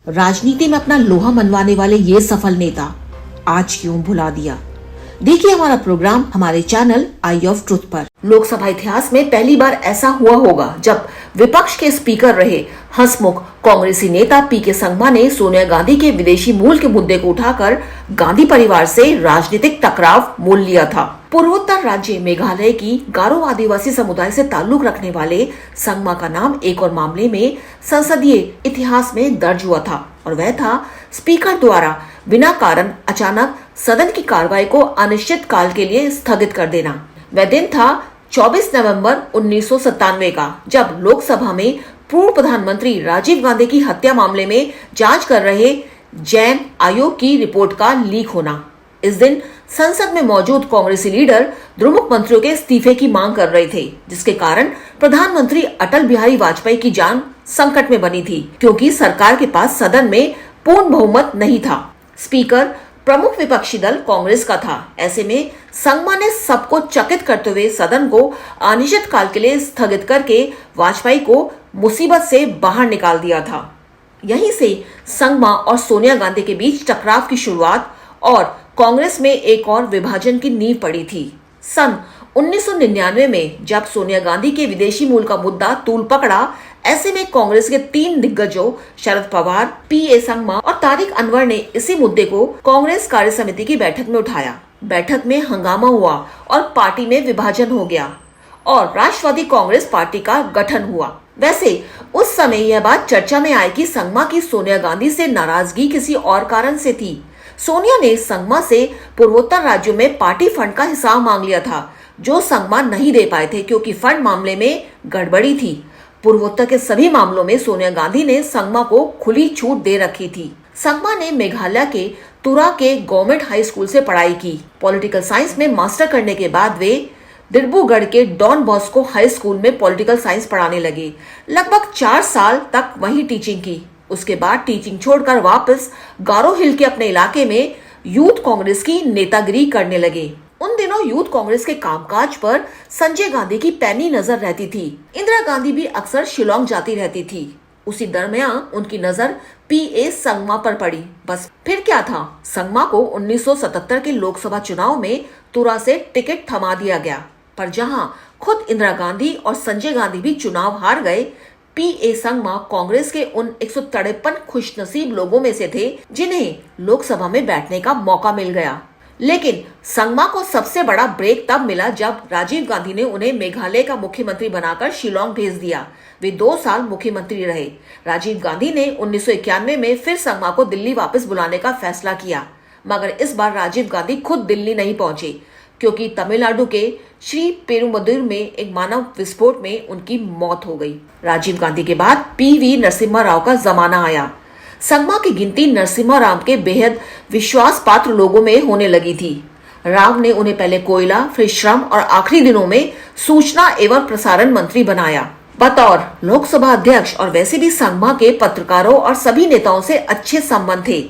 राजनीति में अपना लोहा मनवाने वाले ये सफल नेता आज क्यों भुला दिया? देखिए हमारा प्रोग्राम हमारे चैनल आई ऑफ ट्रुथ पर। लोकसभा इतिहास में पहली बार ऐसा हुआ होगा जब विपक्ष के स्पीकर रहे हंसमुख कांग्रेसी नेता पीके संगमा ने सोनिया गांधी के विदेशी मूल के मुद्दे को उठाकर गांधी परिवार से राजनीतिक टकराव मोल लिया था। पूर्वोत्तर राज्य मेघालय की गारो आदिवासी समुदाय से ताल्लुक रखने वाले संगमा का नाम एक और मामले में संसदीय इतिहास में दर्ज हुआ था और वह था स्पीकर द्वारा बिना कारण अचानक सदन की कार्रवाई को अनिश्चित काल के लिए स्थगित कर देना। वह दिन था 24 नवंबर 1997 का, जब लोकसभा में पूर्व प्रधानमंत्री राजीव गांधी की हत्या मामले में जांच कर रहे जैन आयोग की रिपोर्ट का लीक होना। इस दिन संसद में मौजूद कांग्रेसी लीडर द्रमुक मंत्रियों के इस्तीफे की मांग कर रहे थे, जिसके कारण प्रधानमंत्री अटल बिहारी वाजपेयी की जान संकट में बनी थी, क्योंकि सरकार के पास सदन में पूर्ण बहुमत नहीं था। स्पीकर प्रमुख विपक्षी दल कांग्रेस का था। ऐसे में संगमा ने सबको चकित करते हुए सदन को अनिश्चित काल के लिए स्थगित करके वाजपेयी को मुसीबत से बाहर निकाल दिया था। यहीं से संगमा और सोनिया गांधी के बीच टकराव की शुरुआत और कांग्रेस में एक और विभाजन की नींव पड़ी थी। सन 1999 में जब सोनिया गांधी के विदेशी मूल का मुद्दा तूल पकड़ा, ऐसे में कांग्रेस के 3 दिग्गजों शरद पवार, पीए संगमा और तारिक अनवर ने इसी मुद्दे को कांग्रेस कार्य समिति की बैठक में उठाया। बैठक में हंगामा हुआ और पार्टी में विभाजन हो गया और राष्ट्रवादी कांग्रेस पार्टी का गठन हुआ। वैसे उस समय यह बात चर्चा में आई कि संगमा की सोनिया गांधी से नाराजगी किसी और कारण से थी। सोनिया ने संगमा से पूर्वोत्तर राज्यों में पार्टी फंड का हिसाब मांग लिया था, जो संगमा नहीं दे पाए थे क्योंकि फंड मामले में गड़बड़ी थी। पूर्वोत्तर के सभी मामलों में सोनिया गांधी ने संगमा को खुली छूट दे रखी थी। संगमा ने मेघालय के तुरा के गवर्नमेंट हाई स्कूल से पढ़ाई की। पॉलिटिकल साइंस में मास्टर करने के बाद वे डिब्रूगढ़ के डॉन बॉस्को हाई स्कूल में पॉलिटिकल साइंस पढ़ाने लगे। लगभग 4 साल तक वहीं टीचिंग की। उसके बाद टीचिंग छोड़कर वापस गारो हिल के अपने इलाके में यूथ कांग्रेस की नेतागिरी करने लगे। उन दिनों यूथ कांग्रेस के कामकाज पर संजय गांधी की पैनी नजर रहती थी। इंदिरा गांधी भी अक्सर शिलोंग जाती रहती थी। उसी दरमियान उनकी नजर पीए संगमा पर पड़ी। बस फिर क्या था, संगमा को 1977 के लोकसभा चुनाव में तुरा से टिकट थमा दिया गया। पर जहां खुद इंदिरा गांधी और संजय गांधी भी चुनाव हार गए, पीए संगमा कांग्रेस के उन 153 खुशनसीब लोगों में से थे जिन्हें लोकसभा में बैठने का मौका मिल गया। लेकिन संगमा को सबसे बड़ा ब्रेक तब मिला जब राजीव गांधी ने उन्हें मेघालय का मुख्यमंत्री बनाकर शिलोंग भेज दिया। वे 2 साल मुख्यमंत्री रहे। राजीव गांधी ने 1991 में फिर संगमा को दिल्ली वापस बुलाने का फैसला किया, मगर इस बार राजीव गांधी खुद दिल्ली नहीं पहुंचे क्योंकि तमिलनाडु के श्री पेरुमदुर में एक मानव विस्फोट में उनकी मौत हो गई। राजीव गांधी के बाद पीवी नरसिम्हा राव का जमाना आया। संगमा की गिनती नरसिम्हा राव के बेहद विश्वास पात्र लोगों में होने लगी थी। राव ने उन्हें पहले कोयला, फिर श्रम और आखिरी दिनों में सूचना एवं प्रसारण मंत्री बनाया। बतौर लोकसभा अध्यक्ष और वैसे भी संगमा के पत्रकारों और सभी नेताओं से अच्छे संबंध थे।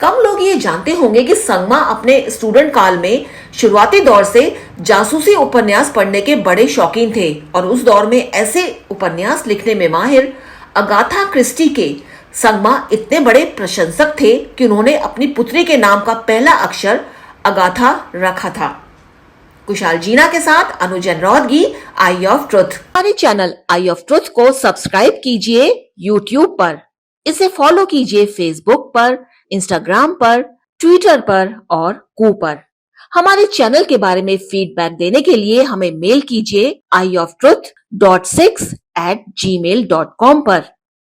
कम लोग ये जानते होंगे कि संगमा अपने स्टूडेंट काल में शुरुआती दौर से जासूसी उपन्यास पढ़ने के बड़े शौकीन थे और उस दौर में ऐसे उपन्यास लिखने में माहिर अगाथा क्रिस्टी के संगमा इतने बड़े प्रशंसक थे कि उन्होंने अपनी पुत्री के नाम का पहला अक्षर अगाथा रखा था। कुशाल जीना के साथ अनुजन रौदगी, आई ऑफ ट्रुथ। हमारे चैनल आई ऑफ ट्रुथ को सब्सक्राइब कीजिए यूट्यूब पर, इसे फॉलो कीजिए फेसबुक पर, इंस्टाग्राम पर, ट्विटर पर और कू पर। हमारे चैनल के बारे में फीडबैक देने के लिए हमें मेल कीजिए ioftruth.6@gmail.com पर।